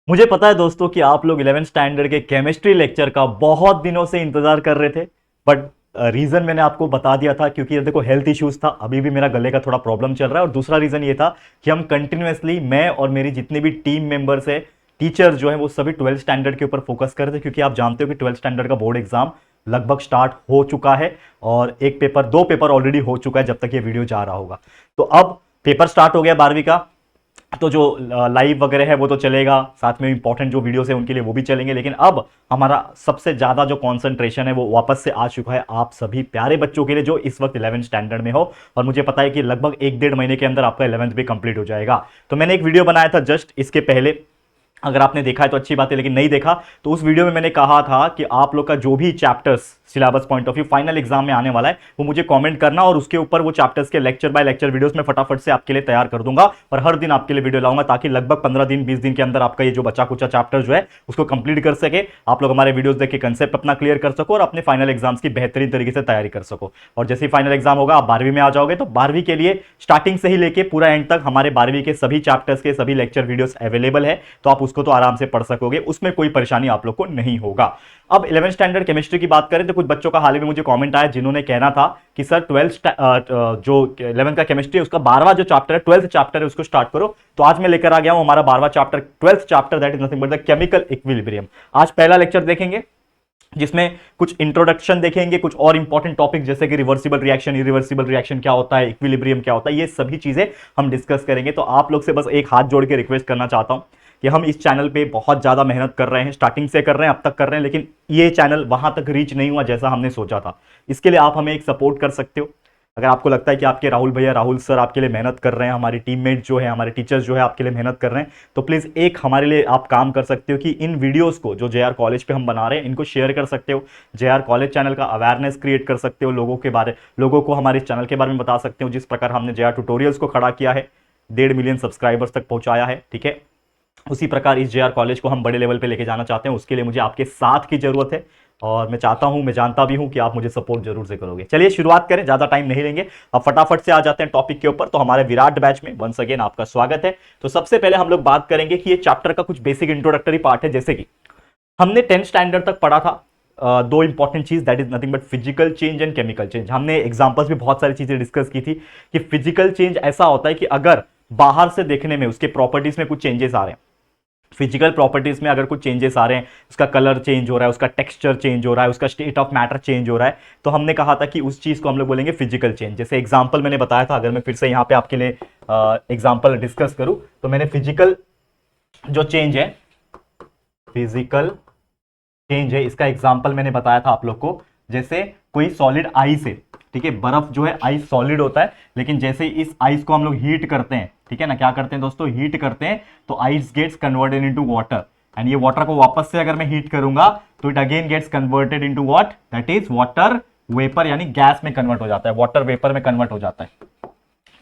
मुझे पता है दोस्तों कि आप लोग 11th स्टैंडर्ड के केमिस्ट्री लेक्चर का बहुत दिनों से इंतजार कर रहे थे। बट रीजन मैंने आपको बता दिया था, क्योंकि देखो हेल्थ इश्यूज था, अभी भी मेरा गले का थोड़ा प्रॉब्लम चल रहा है। और दूसरा रीजन ये था कि हम कंटिन्यूअसली, मैं और मेरी जितनी भी टीम मेंबर्स है, टीचर जो है, वो सभी 12th स्टैंडर्ड के ऊपर फोकस कर रहे थे। क्योंकि आप जानते हो कि 12th स्टैंडर्ड का बोर्ड एग्जाम लगभग स्टार्ट हो चुका है और एक पेपर, दो पेपर ऑलरेडी हो चुका है जब तक ये वीडियो जा रहा होगा। तो अब पेपर स्टार्ट हो गया 12वीं का। तो जो लाइव वगैरह है वो तो चलेगा, साथ में इंपॉर्टेंट जो वीडियोस है उनके लिए वो भी चलेंगे। लेकिन अब हमारा सबसे ज्यादा जो कंसंट्रेशन है वो वापस से आ चुका है आप सभी प्यारे बच्चों के लिए जो इस वक्त 11th स्टैंडर्ड में हो। और मुझे पता है कि लगभग एक डेढ़ महीने के अंदर आपका 11th भी कंप्लीट हो जाएगा। तो मैंने एक वीडियो बनाया था जस्ट इसके पहले, अगर आपने देखा है तो अच्छी बात है, लेकिन नहीं देखा तो उस वीडियो में मैंने कहा था कि आप लोग का जो भी chapters syllabus point of view final exam में आने वाला है वो मुझे कमेंट करना, और उसके ऊपर वो चैप्टर्स के लेक्चर बाय लेक्चर वीडियोस में फटाफट से आपके लिए तैयार कर दूंगा। और हर दिन आपके लिए वीडियो लाऊंगा ताकि लगभग 15 दिन 20 दिन के अंदर आपका ये जो बचा कुचा चैप्टर जो है उसको कंप्लीट कर सके, आप लोग हमारे वीडियोस देख के कंसेप्ट अपना क्लियर कर सको और अपने फाइनल एग्जाम्स की बेहतरीन तरीके से तैयारी कर सको। और जैसे ही फाइनल एग्जाम होगा आप 12वीं में आ जाओगे, तो 12वीं के लिए स्टार्टिंग से ही लेके पूरा एंड तक हमारे 12वीं के सभी चैप्टर्स के सभी लेक्चर वीडियोस अवेलेबल है, तो आप उसको तो आराम से पढ़ सकोगे, उसमें कोई परेशानी आप लोग को नहीं होगा। अब 11th स्टैंडर्ड केमिस्ट्री की बात करें तो कुछ बच्चों का हाल ही में मुझे कमेंट आया जिन्होंने कहना था कि सर 12th जो 11th का केमिस्ट्री है उसका 12वां जो चैप्टर है, 12th चैप्टर है, उसको स्टार्ट करो। तो आज मैं लेकर आ गया हूं हमारा 12वां chapter, 12th chapter, that is nothing but the chemical equilibrium. आज पहला लेक्चर देखेंगे जिसमें कुछ इंट्रोडक्शन देखेंगे, कुछ और इंपॉर्टेंट टॉपिक जैसे कि रिवर्सिबल रिएक्शन, इरिवर्सिबल रिएक्शन क्या होता है, इक्विलिब्रियम क्या होता है, ये सभी चीजें हम डिस्कस करेंगे। तो आप लोग से बस एक हाथ जोड़ के रिक्वेस्ट करना चाहता हूं कि हम इस चैनल पे बहुत ज़्यादा मेहनत कर रहे हैं, स्टार्टिंग से कर रहे हैं, अब तक कर रहे हैं, लेकिन ये चैनल वहां तक रीच नहीं हुआ जैसा हमने सोचा था। इसके लिए आप हमें एक सपोर्ट कर सकते हो। अगर आपको लगता है कि आपके राहुल भैया, राहुल सर आपके लिए मेहनत कर रहे हैं, हमारी टीममेट जो है, हमारे टीचर्स जो है आपके लिए मेहनत कर रहे हैं, तो प्लीज़ एक हमारे लिए आप काम कर सकते हो कि इन वीडियोस को जो जेआर कॉलेज पे हम बना रहे हैं इनको शेयर कर सकते हो। जेआर कॉलेज चैनल का अवेयरनेस क्रिएट कर सकते हो, लोगों को हमारे चैनल के बारे में बता सकते हो। जिस प्रकार हमने जेआर ट्यूटोरियल्स को खड़ा किया है, 1.5 मिलियन सब्सक्राइबर्स तक पहुंचाया है, ठीक है, उसी प्रकार इस जेआर कॉलेज को हम बड़े लेवल पे लेके जाना चाहते हैं। उसके लिए मुझे आपके साथ की जरूरत है और मैं चाहता हूं, मैं जानता भी हूं कि आप मुझे सपोर्ट जरूर से करोगे। चलिए शुरुआत करें, ज्यादा टाइम नहीं लेंगे, अब फटाफट से आ जाते हैं टॉपिक के ऊपर। तो हमारे विराट बैच में वंस अगेन आपका स्वागत है। तो सबसे पहले हम लोग बात करेंगे कि ये चैप्टर का कुछ बेसिक इंट्रोडक्टरी पार्ट है। जैसे कि हमने 10th स्टैंडर्ड तक पढ़ा था दो इंपॉर्टेंट चीज, that is nothing but physical change and chemical change. हमने एग्जांपल्स में बहुत सारी चीजें डिस्कस की थी कि फिजिकल चेंज ऐसा होता है कि अगर बाहर से देखने में उसके प्रॉपर्टीज में कुछ चेंजेस आ रहे हैं, फिजिकल प्रॉपर्टीज में अगर कुछ चेंजेस आ रहे हैं, उसका कलर चेंज हो रहा है, उसका टेक्सचर चेंज हो रहा है, उसका स्टेट ऑफ मैटर चेंज हो रहा है, तो हमने कहा था कि उस चीज को हम लोग बोलेंगे फिजिकल चेंज। जैसे एग्जांपल मैंने बताया था, अगर मैं फिर से यहां पे आपके लिए एग्जांपल डिस्कस करूं तो मैंने फिजिकल जो चेंज है, फिजिकल चेंज है, इसका एग्जांपल मैंने बताया था आप लोग को। जैसे कोई सॉलिड आइस है, ठीक है, बर्फ जो है आइस सॉलिड होता है, लेकिन जैसे ही इस आइस को हम लोग हीट करते हैं, ठीक है ना, क्या करते हैं दोस्तों, हीट करते हैं, तो ice gets converted into water, and ये वाटर को वापस से अगर मैं हीट करूंगा तो it again gets converted into what, that is water vapour, यानी गैस में कन्वर्ट हो जाता है, वाटर वेपर में कन्वर्ट हो जाता है,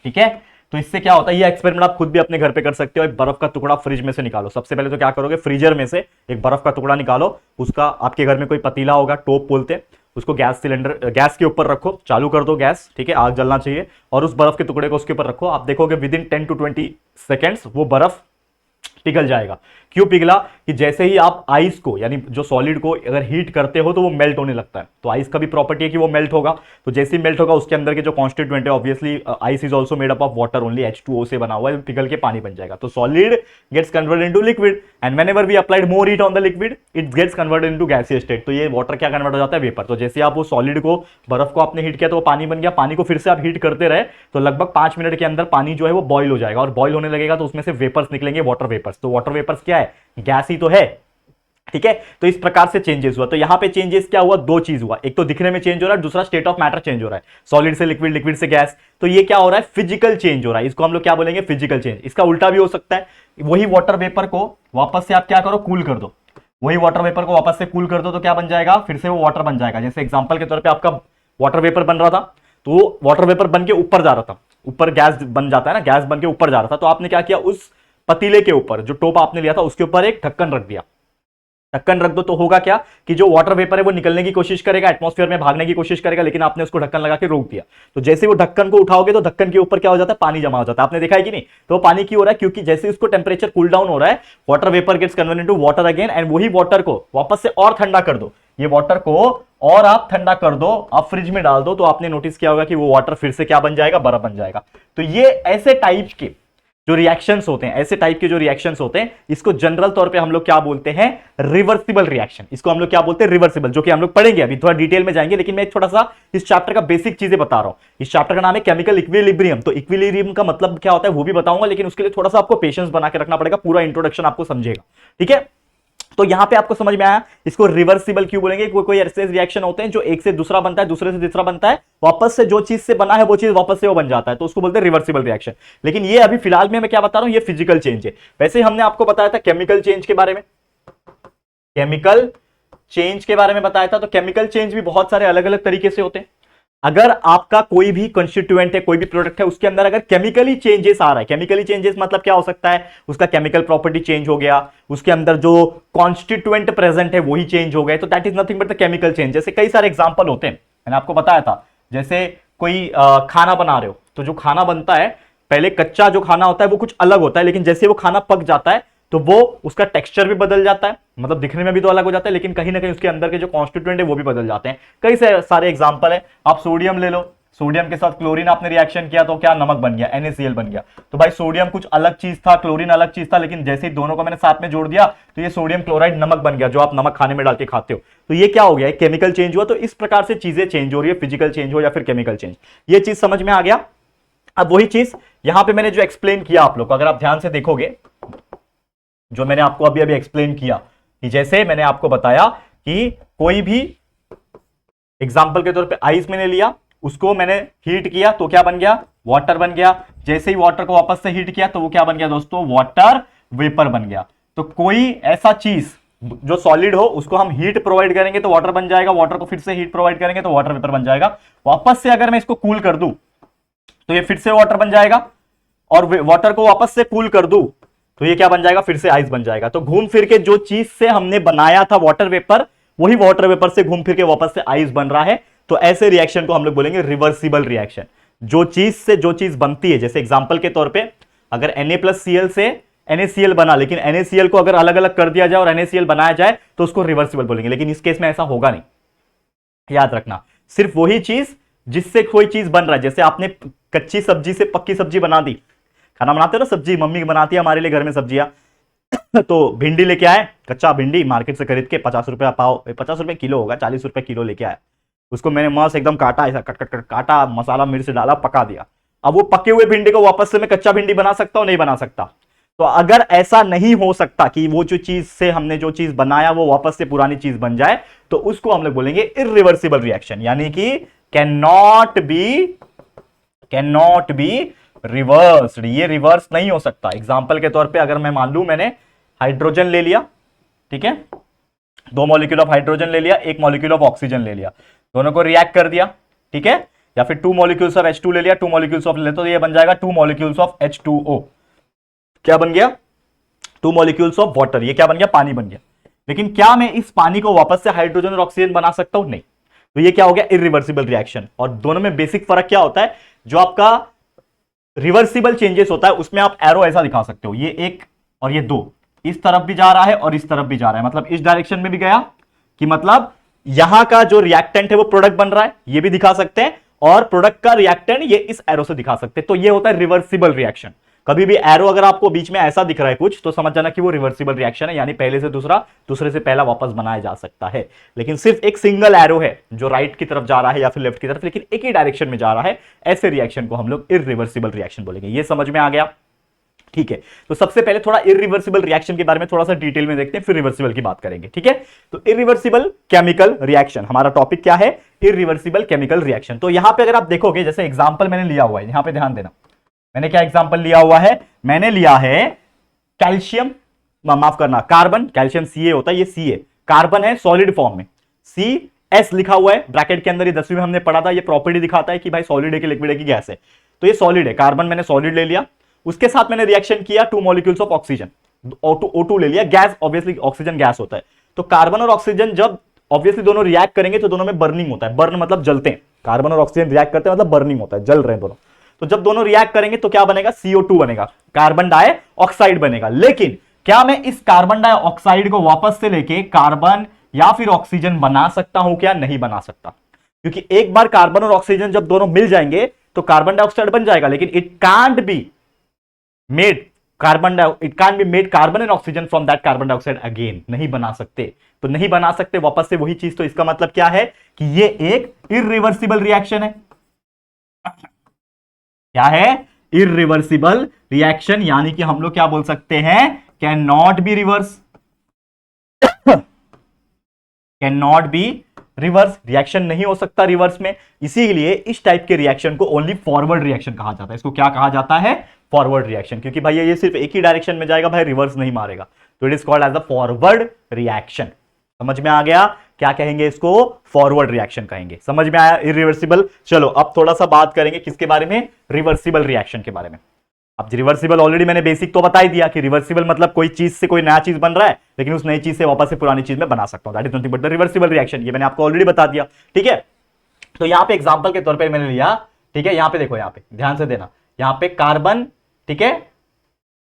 ठीक है। तो इससे क्या होता है, ये एक्सपेरिमेंट आप खुद भी अपने घर पे कर सकते हो। एक बर्फ का टुकड़ा फ्रिज में से निकालो, सबसे पहले तो क्या करोगे, फ्रीजर में से एक बर्फ का टुकड़ा निकालो, उसका आपके घर में कोई पतीला होगा, टोप बोलते हैं उसको, गैस सिलेंडर, गैस के ऊपर रखो, चालू कर दो गैस, ठीक है, आग जलना चाहिए, और उस बर्फ के टुकड़े को उसके ऊपर रखो। आप देखोगे विद इन 10 to 20 सेकेंड्स वो बर्फ पिघल जाएगा। क्यों पिघला, कि जैसे ही आप आइस को, यानी जो सॉलिड को अगर हीट करते हो तो वो मेल्ट होने लगता है। तो आइस का भी प्रॉपर्टी है कि वो मेल्ट होगा, तो जैसे ही मेल्ट होगा उसके अंदर के जो कॉन्स्टिट्यूएंट है, obviously ice is also made up of water only, H2O से बना हुआ है, पिघल के पानी बन जाएगा। तो solid gets converted into liquid, and whenever we applied more heat on the liquid it gets converted into gaseous state. तो ये वाटर क्या कन्वर्ट हो जाता है, वेपर। तो जैसे आप वो सॉलिड को, बर्फ को आपने हीट किया तो वो पानी बन गया, पानी को फिर से आप हीट करते रहे तो लगभग 5 मिनट के अंदर पानी जो है वो बॉयल हो जाएगा, और बॉयल होने लगेगा तो उसमें से वेपर्स निकलेंगे, वाटर वेपर्स। तो वाटर वेपर्स क्या है, गैस ही तो है, ठीक है। तो इस प्रकार से चेंजेस हुआ। तो यहां पे चेंजेस क्या हुआ, दो चीज हुआ, एक तो दिखने में चेंज हो रहा है, दूसरा स्टेट ऑफ मैटर चेंज हो रहा है, सॉलिड से लिक्विड, लिक्विड से गैस। तो ये क्या हो रहा है, फिजिकल चेंज हो रहा है, इसको हम लोग क्या बोलेंगे, फिजिकल चेंज। इसका उल्टा भी हो सकता है, वही वाटर वेपर को वापस से आप क्या करो, कूल कर दो, वही वाटर वेपर को वापस से कूल कर दो, तो क्या बन जाएगा, फिर से वो वाटर बन जाएगा। जैसे एग्जांपल के तौर पे आपका वाटर वेपर बन रहा था, तो वाटर वेपर बन के ऊपर जा रहा था, ऊपर गैस बन जाता है ना, गैस बन के ऊपर जा रहा था, तो आपने क्या किया, उस पतीले के ऊपर जो टोप आपने लिया था उसके ऊपर एक ढक्कन रख दिया, ढक्कन रख दो तो होगा क्या कि जो वाटर वेपर है वो निकलने की कोशिश करेगा, एटमॉस्फेयर में भागने की कोशिश करेगा, लेकिन आपने उसको ढक्कन लगा के रोक दिया। तो जैसे वो ढक्कन को उठाओगे तो ढक्कन के ऊपर क्या हो जाता है, पानी जमा हो जाता है। आपने देखा है कि नहीं? तो पानी क्यों हो रहा है? क्योंकि जैसे उसको टेम्परेचर कूल डाउन हो रहा है, water vapour gets converted into water again, and वही वाटर को वापस से और ठंडा कर दो, ये वाटर को और आप ठंडा कर दो, आप फ्रिज में डाल दो, तो आपने नोटिस किया होगा कि वो वाटर फिर से क्या बन जाएगा, बर्फ बन जाएगा। तो ये ऐसे टाइप के जो रिएक्शंस होते हैं, ऐसे टाइप के जो रिएक्शंस होते हैं, इसको जनरल तौर पे हम लोग क्या बोलते हैं, रिवर्सिबल रिएक्शन। इसको हम लोग क्या बोलते हैं, रिवर्सिबल, जो कि हम लोग पढ़ेंगे अभी, थोड़ा डिटेल में जाएंगे, लेकिन मैं थोड़ा सा इस चैप्टर का बेसिक चीजें बता रहा हूं। इस चैप्टर का नाम है केमिकल इक्विलिब्रियम। तो इक्विलिब्रियम का मतलब क्या होता है वो भी बताऊंगा, लेकिन उसके लिए थोड़ा सा आपको पेशेंस बना के रखना पड़ेगा, पूरा इंट्रोडक्शन आपको समझेगा, ठीक है? तो यहां पे आपको समझ में आया इसको रिवर्सिबल क्यों बोलेंगे? कोई ऐसे रिएक्शन होते हैं जो एक से दूसरा बनता है, दूसरे से तीसरा बनता है, वापस से जो चीज से बना है वो चीज वापस से वो बन जाता है, तो उसको बोलते हैं रिवर्सिबल रिएक्शन। लेकिन ये अभी फिलहाल में मैं क्या बता रहा हूं, ये फिजिकल चेंज है। वैसे हमने आपको बताया था केमिकल चेंज के बारे में, केमिकल चेंज के बारे में बताया था। तो केमिकल चेंज भी बहुत सारे अलग अलग तरीके से होते हैं। अगर आपका कोई भी कंस्टिट्यूएंट है, कोई भी प्रोडक्ट है, उसके अंदर अगर केमिकली चेंजेस आ रहा है, केमिकली चेंजेस मतलब क्या हो सकता है, उसका केमिकल प्रॉपर्टी चेंज हो गया, उसके अंदर जो कॉन्स्टिट्यूएंट प्रेजेंट है वही चेंज हो गए, तो that is nothing but the chemical change. जैसे कई सारे एग्जांपल होते हैं, मैंने आपको बताया था, जैसे कोई खाना बना रहे हो, तो जो खाना बनता है, पहले कच्चा जो खाना होता है वो कुछ अलग होता है, लेकिन जैसे वो खाना पक जाता है तो वो उसका टेक्सचर भी बदल जाता है, मतलब दिखने में भी तो अलग हो जाता है, लेकिन कहीं ना कहीं उसके अंदर के जो कॉन्स्टिट्यूएंट है वो भी बदल जाते हैं। कई सारे एग्जांपल है। आप सोडियम ले लो, सोडियम के साथ क्लोरीन आपने रिएक्शन किया तो क्या नमक बन गया, NaCl बन गया। तो भाई सोडियम कुछ अलग चीज था, क्लोरीन अलग चीज था, लेकिन जैसे ही दोनों को मैंने साथ में जोड़ दिया तो ये सोडियम क्लोराइड नमक बन गया, जो आप नमक खाने में डाल के खाते हो। तो ये क्या हो गया, केमिकल चेंज हुआ। तो इस प्रकार से चीजें चेंज हो रही है, फिजिकल चेंज हो या फिर केमिकल चेंज। ये चीज समझ में आ गया। अब वही चीज यहां पे मैंने जो एक्सप्लेन किया आप लोग को, अगर आप ध्यान से देखोगे, जो मैंने आपको अभी अभी एक्सप्लेन किया, कि जैसे मैंने आपको बताया कि कोई भी एग्जांपल के तौर पे आइस मैंने लिया, उसको मैंने हीट किया तो क्या बन गया, वाटर बन गया। जैसे ही वाटर को वापस से हीट किया तो वो क्या बन गया दोस्तों, वाटर वेपर बन गया। तो कोई ऐसा चीज जो सॉलिड हो उसको हम हीट प्रोवाइड करेंगे तो वाटर बन जाएगा, वाटर को फिर से हीट प्रोवाइड करेंगे तो वाटर वेपर बन जाएगा। वापस से अगर मैं इसको कूल कर दूं तो ये फिर से वाटर बन जाएगा, और वाटर को वापस से कूल कर दूं तो ये क्या बन जाएगा, फिर से आइस बन जाएगा। तो घूम फिर के जो चीज से हमने बनाया था वाटर वेपर, वही वाटर वेपर से घूम फिर के वापस से आइस बन रहा है। तो ऐसे रिएक्शन को हम लोग बोलेंगे रिवर्सिबल रिएक्शन। जो चीज से जो चीज बनती है, जैसे एग्जांपल के तौर पे अगर Na+Cl से NaCl बना, लेकिन NaCl को अगर अलग अलग कर दिया जाए और NaCl बनाया जाए तो उसको रिवर्सिबल बोलेंगे। लेकिन इस केस में ऐसा होगा नहीं, याद रखना। सिर्फ वही चीज जिससे कोई चीज बन रहा है, जैसे आपने कच्ची सब्जी से पक्की सब्जी बना दी, खाना बनाते हो ना, सब्जी मम्मी बनाती है हमारे लिए घर में सब्जियां तो भिंडी लेके आए, कच्चा भिंडी मार्केट से खरीद के 50 रुपया पाव, 50 रुपए किलो होगा, 40 रुपए किलो लेके आया। उसको मैंने मस्त एकदम काटा, ऐसा कट कट कट काटा, मसाला मिर्च डाला, पका दिया। अब वो पके हुए भिंडी को वापस से मैं कच्चा भिंडी बना सकता हूं, नहीं बना सकता। तो अगर ऐसा नहीं हो सकता कि वो जो चीज से हमने जो चीज बनाया वो वापस से पुरानी चीज बन जाए, तो उसको हम लोग बोलेंगे इरिवर्सिबल रिएक्शन, यानी कि कैन नॉट बी रिवर्स्ड। ये रिवर्स नहीं हो सकता। एग्जांपल के तौर पे अगर मैं मान लूं मैंने हाइड्रोजन ले लिया, ठीक है, 2 मॉलिक्यूल ऑफ हाइड्रोजन ले लिया, 1 मॉलिक्यूल ऑफ ऑक्सीजन ले लिया, दोनों को रिएक्ट कर दिया, ठीक है, या फिर 2 मॉलिक्यूल्स ऑफ H2 ले लिया, 2 मॉलिक्यूल्स ऑफ ले, तो ये बन जाएगा 2 मॉलिक्यूल्स ऑफ H2O। क्या बन गया, 2 मॉलिक्यूल्स ऑफ वाटर, ये क्या बन गया, पानी बन गया। लेकिन क्या मैं इस पानी को वापस से हाइड्रोजन और ऑक्सीजन बना सकता हूं, नहीं। तो ये क्या हो गया, इरिवर्सिबल रिएक्शन। और दोनों में बेसिक फर्क क्या होता है, जो आपका रिवर्सिबल चेंजेस होता है उसमें आप एरो ऐसा दिखा सकते हो, ये 1 और ये 2, इस तरफ भी जा रहा है और इस तरफ भी जा रहा है, मतलब इस डायरेक्शन में भी गया, कि मतलब यहां का जो रिएक्टेंट है वो प्रोडक्ट बन रहा है, ये भी दिखा सकते हैं, और प्रोडक्ट का रिएक्टेंट ये इस एरो से दिखा सकते हैं। तो ये होता है रिवर्सिबल रिएक्शन। कभी भी एरो अगर आपको बीच में ऐसा दिख रहा है कुछ, तो समझ जाना कि वो रिवर्सिबल रिएक्शन है, यानी पहले से दूसरा, दूसरे से पहला वापस बनाया जा सकता है। लेकिन सिर्फ एक सिंगल एरो है जो राइट की तरफ जा रहा है या फिर लेफ्ट की तरफ, लेकिन एक ही डायरेक्शन में जा रहा है, ऐसे रिएक्शन को हम लोग इरिवर्सिबल रिएक्शन बोलेंगे। ये समझ में आ गया, ठीक है। तो सबसे पहले थोड़ा इरिवर्सिबल रिएक्शन के बारे में थोड़ा सा डिटेल में देखते हैं, फिर रिवर्सिबल की बात करेंगे, ठीक है। तो इरिवर्सिबल केमिकल रिएक्शन, हमारा टॉपिक क्या है, इरिवर्सिबल केमिकल रिएक्शन। तो यहां पे अगर आप देखोगे, जैसे एग्जांपल मैंने लिया हुआ है, यहां पे ध्यान देना, मैंने क्या एग्जांपल लिया हुआ है, मैंने लिया है कैल्शियम, माफ करना, कार्बन, कैल्शियम Ca होता है, ये Ca कार्बन है सॉलिड फॉर्म में, CS लिखा हुआ है ब्रैकेट के अंदर, ये 10वीं में हमने पढ़ा था, ये प्रॉपर्टी दिखाता है कि भाई सॉलिड है कि लिक्विड है कि गैस है। तो ये सॉलिड है, कार्बन मैंने सॉलिड ले लिया, उसके साथ मैंने रिएक्शन किया 2 मॉलिक्यूल्स ऑफ ऑक्सीजन, O2 ले लिया, गैस ऑब्वियसली ऑक्सीजन गैस होता है, तो कार्बन और ऑक्सीजन जब ऑब्वियसली दोनों रिएक्ट करेंगे तो दोनों में बर्निंग होता है, बर्न मतलब जलते हैं, कार्बन और ऑक्सीजन रिएक्ट करते हैं मतलब बर्निंग होता है, जल रहे हैं दोनों। तो जब दोनों रिएक्ट करेंगे तो क्या बनेगा, CO2 बनेगा, कार्बन डाइऑक्साइड बनेगा। लेकिन क्या मैं इस कार्बन डाइऑक्साइड को वापस से लेके कार्बन या फिर ऑक्सीजन बना सकता हूं क्या? नहीं बना सकता, क्योंकि एक बार कार्बन और ऑक्सीजन जब दोनों मिल जाएंगे तो कार्बन डाइऑक्साइड बन जाएगा, लेकिन it can't be made carbon and oxygen from that carbon dioxide again, नहीं बना सकते। तो नहीं बना सकते वापस से वही चीज, तो इसका मतलब क्या है कि ये एक इरिवर्सिबल रिएक्शन है। क्या है? इरिवर्सिबल रिएक्शन, यानी कि हम लोग क्या बोल सकते हैं, can not be reverse, can not be reverse, reaction नहीं हो सकता रिवर्स में। इसीलिए इस टाइप के रिएक्शन को ओनली फॉरवर्ड रिएक्शन कहा जाता है। इसको क्या कहा जाता है? फॉरवर्ड रिएक्शन, क्योंकि भाई ये सिर्फ एक ही डायरेक्शन में जाएगा भाई, रिवर्स नहीं मारेगा, तो it is called as a forward reaction. समझ में आ गया? क्या कहेंगे इसको? फॉरवर्ड रिएक्शन कहेंगे। समझ में आया? इरिवर्सिबल। चलो अब थोड़ा सा बात करेंगे किसके बारे में? रिवर्सिबल रिएक्शन के बारे में। अब रिवर्सिबल ऑलरेडी मैंने बेसिक तो बता ही दिया कि रिवर्सिबल मतलब कोई चीज से कोई नया चीज बन रहा है, लेकिन उस नई चीज से वापस से पुरानी चीज में बना सकता हूं, that is nothing but the reversible reaction. ये मैंने आपको ऑलरेडी बता दिया, ठीक है। तो यहां पे एग्जांपल के तौर पे मैंने लिया, ठीक है। यहां पे देखो, यहां पे ध्यान से देना, यहां पे कार्बन, ठीक है,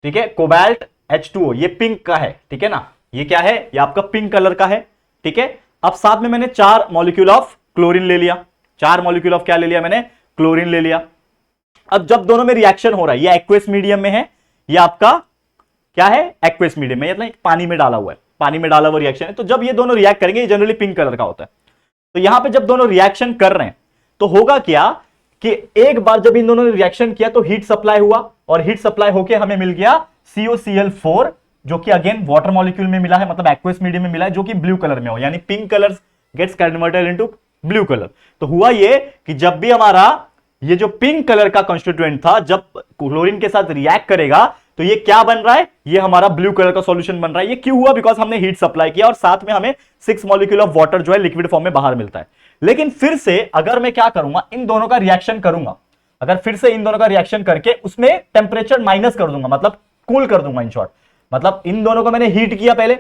ठीक है, कोबाल्ट H2O, ये पिंक का है, ठीक है ना, ये क्या है? ये आपका पिंक कलर का है, ठीक है। अब साथ में मैंने 4 मॉलिक्यूल ऑफ क्लोरीन ले लिया, 4 मॉलिक्यूल ऑफ क्या ले लिया मैंने? क्लोरीन ले लिया। अब जब दोनों में रिएक्शन हो रहा है, ये एक्वेस मीडियम में है, ये आपका क्या है? एक्वेस मीडियम में, मतलब पानी में डाला हुआ है, पानी में डाला हुआ रिएक्शन है। तो जब ये दोनों रिएक्ट करेंगे, ये जनरली पिंक कलर का होता है, तो यहां पे जब दोनों रिएक्शन कर रहे हैं तो होगा क्या कि एक बार जब इन दोनों ने रिएक्शन किया तो हीट सप्लाई हुआ, और हीट सप्लाई होकर हमें मिल गया COCl4, जो कि अगेन वाटर मॉलिक्यूल में मिला है, मतलब एक्वेस मीडियम में मिला है, जो कि ब्लू कलर में हो, यानी pink colour gets converted into blue colour. तो हुआ ये कि जब भी हमारा ये जो पिंक कलर का कॉन्स्टिट्यूएंट था, जब क्लोरीन के साथ रिएक्ट करेगा तो ये क्या बन रहा है? ये हमारा ब्लू कलर का सॉल्यूशन बन रहा है। ये क्यों हुआ? बिकॉज हमने हीट सप्लाई किया और साथ में हमें 6 मॉलिक्यूल ऑफ वाटर जो है लिक्विड फॉर्म में बाहर मिलता है। लेकिन फिर से अगर मैं क्या करूंगा, इन दोनों का रिएक्शन करूंगा, अगर फिर से इन दोनों का रिएक्शन करके उसमें टेम्परेचर माइनस कर दूंगा, मतलब कूल कर दूंगा, इन शॉर्ट मतलब इन दोनों को मैंने हीट किया, पहले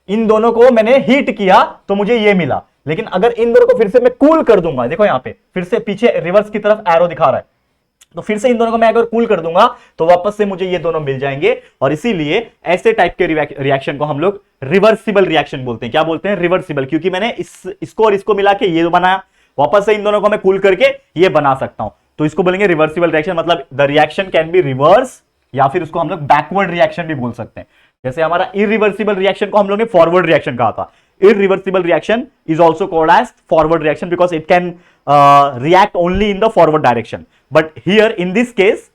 इन दोनों को मैंने हीट किया तो मुझे ये मिला, लेकिन अगर इन दोनों को फिर से मैं कूल कर दूंगा, देखो यहां पे फिर से पीछे रिवर्स की तरफ एरो दिखा रहा है, तो फिर से इन दोनों को मैं अगर कूल कर दूंगा तो वापस से मुझे ये दोनों मिल जाएंगे। और इसीलिए ऐसे टाइप के रिएक्शन को हम लोग रिवर्सिबल रिएक्शन बोलते हैं। क्या बोलते हैं? रिवर्सिबल, क्योंकि मैंने इसको और इसको मिला के ये बनाया, वापस से इन दोनों को मैं कूल करके ये बना सकता हूं, तो इसको बोलेंगे रिवर्सिबल रिएक्शन। मतलब the reaction can be reverse, या फिर उसको हम लोग बैकवर्ड रिएक्शन भी बोल सकते हैं। जैसे हमारा इरिवर्सिबल रिएक्शन को हम लोग ने फॉरवर्ड रिएक्शन कहा था, irreversible reaction is also called as forward reaction because it can react only in the forward direction. But here in this case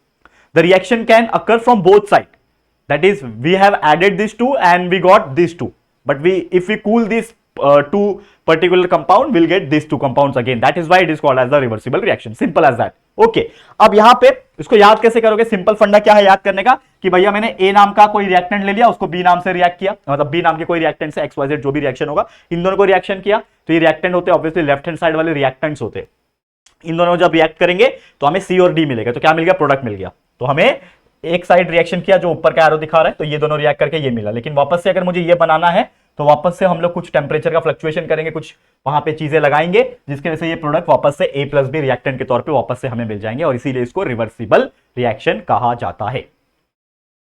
the reaction can occur from both sides, that is we have added these two and we got these two, but if we cool these two particular compound, we'll get these two compounds again. That is why it is called as the reversible reaction. Simple as that. Okay, अब यहां पे इसको याद कैसे करोगे? Simple फंडा क्या है याद करने का कि भैया मैंने A नाम का कोई रिएक्टेंट ले लिया, उसको B नाम से रिएक्ट किया, मतलब B नाम के कोई रिएक्टेंट से XYZ जो भी रिएक्शन होगा, इन दोनों को रिएक्शन किया, तो ये रिएक्टेंट होते हैं ऑब्वियसली लेफ्ट हैंड साइड वाले रिएक्टेंट्स होते हैं। इन दोनों जब रिएक्ट करेंगे तो हमें C और D मिलेगा, तो क्या मिल गया? प्रोडक्ट मिल गया। तो हमें एक साइड रिएक्शन किया जो ऊपर का एरो दिखा रहा है, तो ये दोनों रिएक्ट करके ये मिला, लेकिन वापस से अगर मुझे ये बनाना है तो वापस से हम लोग कुछ टेम्परेचर का फ्लक्चुएशन करेंगे, कुछ वहां पे चीजें लगाएंगे, जिसकी वजह से ये प्रोडक्ट वापस से A+B रिएक्टेंट के तौर पे वापस से हमें मिल जाएंगे, और इसीलिए इसको रिवर्सिबल रिएक्शन कहा जाता है।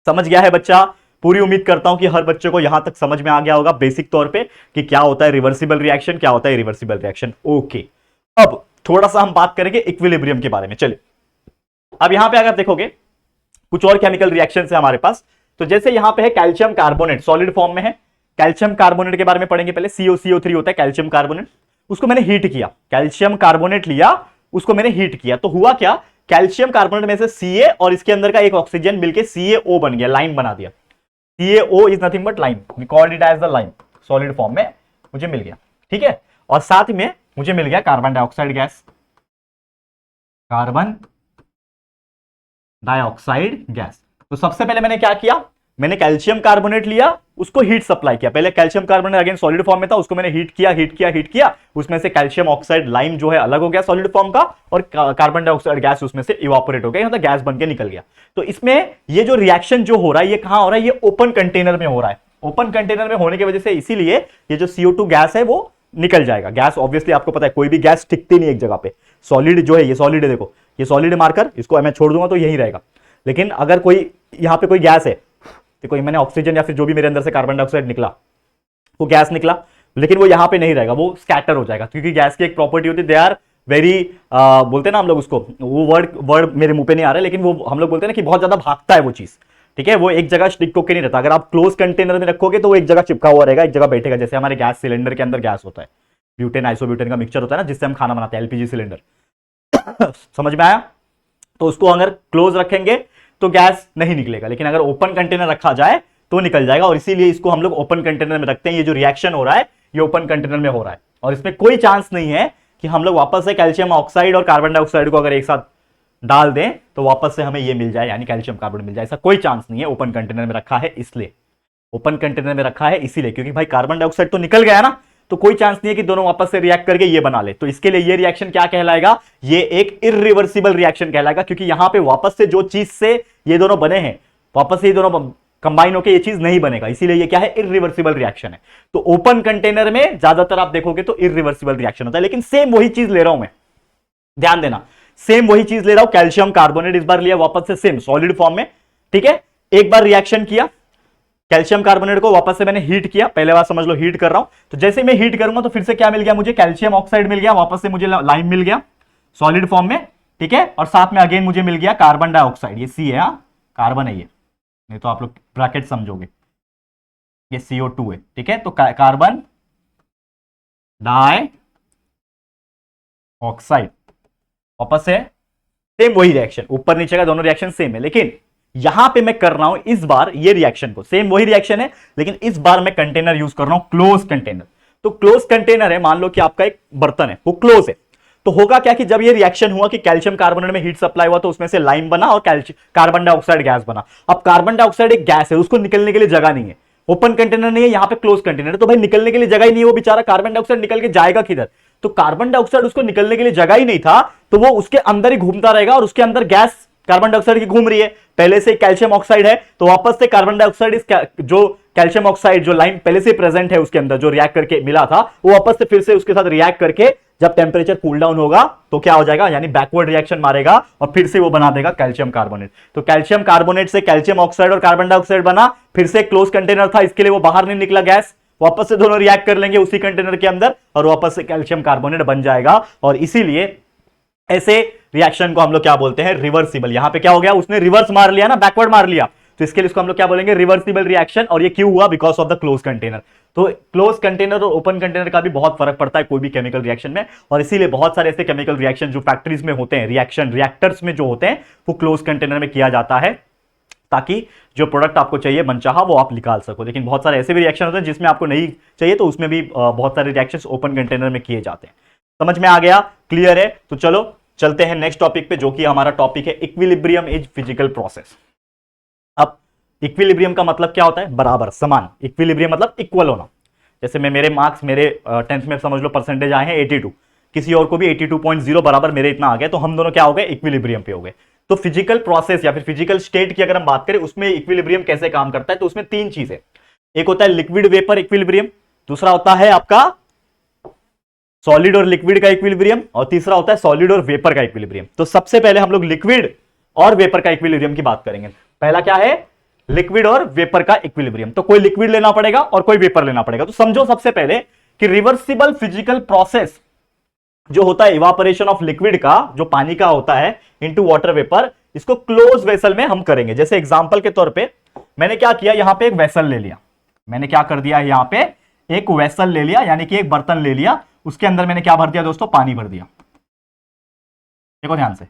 समझ गया है बच्चा? पूरी उम्मीद करता हूं कि हर बच्चे को यहां तक समझ में आ गया होगा बेसिक तौर पे कि क्या होता है रिवर्सिबल रिएक्शन, क्या होता है इरिवर्सिबल रिएक्शन। ओके, अब थोड़ा सा हम बात करेंगे इक्विलिब्रियम के बारे में। चलिए, अब यहां पे अगर देखोगे कुछ और केमिकल रिएक्शन है हमारे पास, तो जैसे यहां पे है कैल्शियम कार्बोनेट, सॉलिड फॉर्म में है। कैल्शियम कार्बोनेट के बारे में पढ़ेंगे पहले। COCO3 होता है कैल्शियम कार्बोनेट, उसको मैंने हीट किया, कैल्शियम कार्बोनेट लिया, उसको मैंने हीट किया, तो हुआ क्या? कैल्शियम कार्बोनेट में से Ca और इसके अंदर का एक ऑक्सीजन मिलके CaO बन गया, लाइम बना दिया। CaO is nothing but lime, we called it as the lime, solid form में मुझे मिल गया, ठीक है। और साथ में मुझे मिल गया carbon dioxide gas, carbon dioxide gas. तो सबसे पहले मैंने क्या किया? मैंने कैल्शियम कार्बोनेट लिया, उसको हीट सप्लाई किया। पहले calcium carbonate again solid form में था, उसको मैंने हीट किया, उसमें से कैल्शियम ऑक्साइड लाइम जो है अलग हो गया सॉलिड फॉर्म का, और कार्बन डाइऑक्साइड गैस उसमें से इवापोरेट हो गया, मतलब गैस बन के निकल गया। तो इसमें ये जो रिएक्शन जो हो रहा है, ये कहां हो रहा है? ये ओपन कंटेनर में हो रहा है। ओपन कंटेनर में होने की वजह से इसीलिए ये जो CO2 गैस है वो निकल जाएगा। गैस ऑब्वियसली आपको पता है कोई भी गैस टिकती नहीं एक जगह पे। सॉलिड जो है, ये सॉलिड है, देखो ये सॉलिड मारकर इसको मैं छोड़ दूंगा तो यही रहेगा। लेकिन अगर कोई यहाँ पे कोई गैस है, देखो मैंने ऑक्सीजन या फिर जो भी मेरे अंदर से कार्बन डाइऑक्साइड निकला, वो गैस निकला, लेकिन वो यहाँ पे नहीं रहेगा, वो स्कैटर हो जाएगा। क्योंकि गैस की एक प्रॉपर्टी होती है, दे आर वेरी, बोलते हैं ना हम लोग उसको, वो वर्ड मेरे मुंह पे नहीं आ रहा है, लेकिन वो हम लोग बोलते हैं ना कि बहुत ज्यादा भागता है वो चीज, ठीक है। वो एक जगह स्टिक होकर नहीं रहता। अगर आप क्लोज कंटेनर में रखोगे तो वो एक जगह चिपका हुआ रहेगा, एक जगह बैठेगा। जैसे हमारे गैस सिलेंडर के अंदर गैस होता है, ब्यूटेन आइसोब्यूटेन का मिक्सचर होता है ना, जिससे हम खाना बनाते हैं, LPG सिलेंडर। समझ में आया? तो उसको अगर क्लोज रखेंगे तो गैस नहीं निकलेगा, लेकिन अगर ओपन कंटेनर रखा जाए तो निकल जाएगा। और इसीलिए इसको हम लोग ओपन कंटेनर में रखते हैं। ये जो रिएक्शन हो रहा है ये ओपन कंटेनर में हो रहा है, और इसमें कोई चांस नहीं है कि हम लोग वापस से कैल्शियम ऑक्साइड और कार्बन डाइऑक्साइड को अगर एक साथ डाल दें तो वापस से हमें ये मिल जाए, यानी कैल्शियम कार्बोनेट मिल जाए। ऐसा कोई चांस नहीं है। ओपन कंटेनर में रखा है इसलिए, ओपन कंटेनर में रखा है इसीलिए, क्योंकि भाई कार्बन डाइऑक्साइड तो निकल गया ना, तो कोई चांस नहीं है कि दोनों वापस से रिएक्ट करके ये बना ले। तो इसके लिए ये रिएक्शन क्या कहलाएगा? ये एक इरिवर्सिबल रिएक्शन कहलाएगा, क्योंकि यहां पे वापस से जो चीज से ये दोनों बने हैं, वापस से ये दोनों कंबाइन होकर ये चीज नहीं बनेगा। इसीलिए ये क्या है? इरिवर्सिबल रिएक्शन है। तो ओपन कंटेनर में ज्यादातर आप देखोगे तो इरिवर्सिबल रिएक्शन होता है। लेकिन सेम वही चीज ले रहा हूं मैं, ध्यान देना, सेम वही चीज ले रहा हूं। कैल्शियम कार्बोनेट इस बार लिया वापस से सेम सॉलिड फॉर्म में, ठीक है। एक बार रिएक्शन किया, कैल्शियम कार्बोनेट को वापस से मैंने हीट किया, पहले बार समझ लो हीट कर रहा हूं। तो जैसे मैं हीट करूंगा तो फिर से क्या मिल गया मुझे? कैल्शियम ऑक्साइड मिल गया, वापस से मुझे लाइम मिल गया सॉलिड फॉर्म में, ठीक है। और साथ में अगेन मुझे मिल गया कार्बन डाइऑक्साइड, ये सी है, कार्बन है ये, नहीं तो आप लोग ब्रैकेट समझोगे, ये CO2 है, ठीक है। तो कार्बन डाई ऑक्साइड वापस से सेम वही रिएक्शन, ऊपर नीचे का दोनों रिएक्शन सेम है, लेकिन यहां पे मैं कर रहा हूं इस बार ये रिएक्शन को, सेम वही रिएक्शन है, लेकिन इस बार मैं कंटेनर यूज कर रहा हूं क्लोज कंटेनर। तो क्लोज कंटेनर है, मान लो कि आपका एक बर्तन है, वो क्लोज है, तो होगा क्या कि जब ये रिएक्शन हुआ कि कैल्शियम कार्बोनेट में हीट सप्लाई हुआ तो उसमें से लाइम बना और कार्बन डाइऑक्साइड गैस बना। अब कार्बन डाइऑक्साइड एक गैस है, उसको निकलने के लिए जगह नहीं है, ओपन कंटेनर नहीं है, यहां पे क्लोज कंटेनर है, तो भाई निकलने के लिए जगह ही नहीं है, वो बेचारा कार्बन डाइऑक्साइड निकल के जाएगा किधर? तो कार्बन डाइऑक्साइड उसको निकलने के लिए जगह ही नहीं था, तो वो उसके अंदर ही घूमता रहेगा, और उसके अंदर गैस कार्बन डाइऑक्साइड की घूम रही है। पहले से कैल्शियम ऑक्साइड है, तो वापस से कार्बन डाइऑक्साइड जो कैल्शियम ऑक्साइड जो लाइम पहले से प्रेजेंट है उसके अंदर जो रिएक्ट करके मिला था, वो वापस से फिर से उसके साथ रिएक्ट करके जब टेम्परेचर कूल डाउन होगा तो क्या हो जाएगा? यानी बैकवर्ड रिएक्शन मारेगा और फिर से वो बना देगा कैल्शियम कार्बोनेट। तो कैल्शियम कार्बोनेट से कैल्शियम ऑक्साइड और कार्बन डाइऑक्साइड बना, फिर से क्लोज कंटेनर था, इसके लिए वो बाहर नहीं निकला गैस, वापस से दोनों रिएक्ट कर लेंगे उसी कंटेनर के अंदर और वापस से कैल्शियम कार्बोनेट बन जाएगा। और इसीलिए ऐसे रिएक्शन को हम लोग क्या बोलते हैं? रिवर्सिबल। यहां पे क्या हो गया? उसने रिवर्स मार लिया ना, बैकवर्ड मार लिया, तो इसके लिए इसको हम लोग क्या बोलेंगे? Reversible reaction. और ये क्यों हुआ? Because of the close container. तो क्लोज कंटेनर और ओपन कंटेनर का भी बहुत फर्क पड़ता है कोई भी केमिकल रिएक्शन में, और इसीलिए बहुत सारे ऐसे केमिकल रिएक्शन जो फैक्ट्रीज में होते हैं, रिएक्टर्स में जो होते हैं, वो क्लोज कंटेनर में किया जाता है, ताकि जो प्रोडक्ट आपको चाहिए मनचाहा वो आप निकाल सको। लेकिन बहुत सारे ऐसे भी रिएक्शन होते हैं जिसमें आपको नहीं चाहिए, तो उसमें भी बहुत सारे रिएक्शंस ओपन कंटेनर में किए जाते हैं। समझ में आ गया? क्लियर है? तो चलो चलते हैं नेक्स्ट टॉपिक पे, जो कि हमारा टॉपिक है इक्विलिब्रियम इज फिजिकल प्रोसेस। अब इक्विलिब्रियम का मतलब क्या होता है? बराबर, समान। इक्विलिब्रियम मतलब इक्वल होना। जैसे मेरे मार्क्स, मेरे 10th में समझ लो परसेंटेज आए हैं 82, किसी और को भी 82.0 बराबर मेरे इतना आ गया, तो हम दोनों क्या हो गए? इक्विलिब्रियम पे हो गए। तो फिजिकल प्रोसेस या फिर फिजिकल स्टेट की अगर हम बात करें, उसमें इक्विलिब्रियम कैसे काम करता है, तो उसमें तीन चीजें, एक होता है लिक्विड वेपर इक्विलिब्रियम, दूसरा होता है आपका सॉलिड और लिक्विड का इक्विलिब्रियम, और तीसरा होता है सॉलिड और वेपर का इक्विलिब्रियम। तो सबसे पहले हम लोग लिक्विड और वेपर का इक्विलिब्रियम की बात करेंगे। पहला क्या है? लिक्विड और वेपर का इक्विलिब्रियम। तो कोई लिक्विड लेना पड़ेगा और कोई वेपर लेना पड़ेगा। तो समझो सबसे पहले कि रिवर्सिबल फिजिकल प्रोसेस जो होता है इवापोरेशन ऑफ लिक्विड का, जो पानी का होता है, इनटू वाटर वेपर, इसको क्लोज वेसल में हम करेंगे। जैसे एग्जांपल के तौर पे मैंने क्या किया, यहां पे एक वेसल ले लिया, मैंने क्या कर दिया, यहां पे एक वेसल ले लिया, यानी कि एक बर्तन ले लिया, उसके अंदर मैंने क्या भर दिया दोस्तों? पानी भर दिया। देखो ध्यान से,